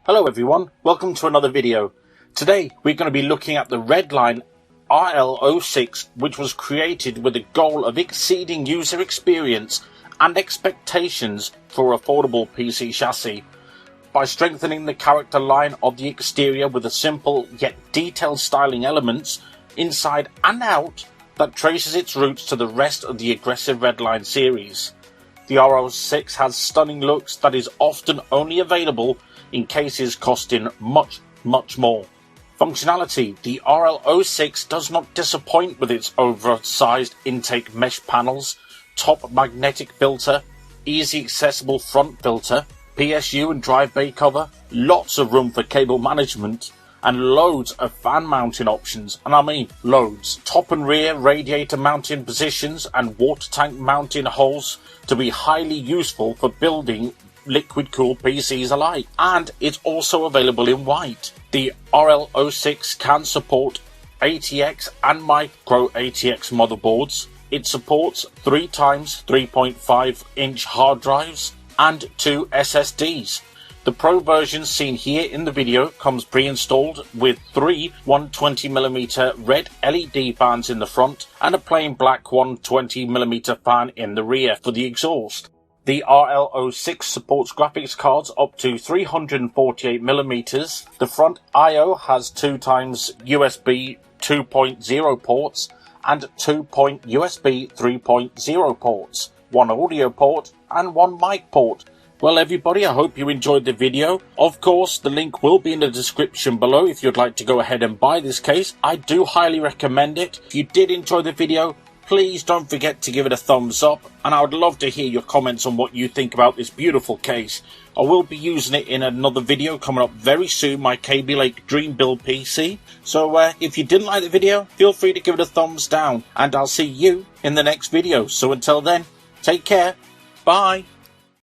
Hello everyone, welcome to another video. Today we're going to be looking at the Redline RL06, which was created with the goal of exceeding user experience and expectations for affordable PC chassis by strengthening the character line of the exterior with a simple yet detailed styling elements inside and out that traces its roots to the rest of the aggressive Redline series. The RL06 has stunning looks that is often only available in cases costing much more. Functionality: the RL06 does not disappoint with its oversized intake mesh panels, top magnetic filter, easy accessible front filter, PSU and drive bay cover, lots of room for cable management, and loads of fan mounting options, and I mean loads. Top and rear radiator mounting positions and water tank mounting holes to be highly useful for building liquid cooled PCs alike, and it's also available in white. The RL06 can support ATX and micro ATX motherboards. It supports 3x 3.5 inch hard drives and 2 SSDs. The Pro version seen here in the video comes pre-installed with 3 120mm red LED fans in the front and a plain black 120mm fan in the rear for the exhaust. The RL06 supports graphics cards up to 348mm. The front I/O has 2x USB 2.0 ports and 2 USB 3.0 ports, 1 audio port and 1 mic port. Well everybody, I hope you enjoyed the video. Of course, the link will be in the description below if you'd like to go ahead and buy this case. I do highly recommend it. If you did enjoy the video, please don't forget to give it a thumbs up, and I would love to hear your comments on what you think about this beautiful case. I will be using it in another video coming up very soon, my KB Lake Dream Build PC. So if you didn't like the video, feel free to give it a thumbs down, and I'll see you in the next video. So until then, take care, bye.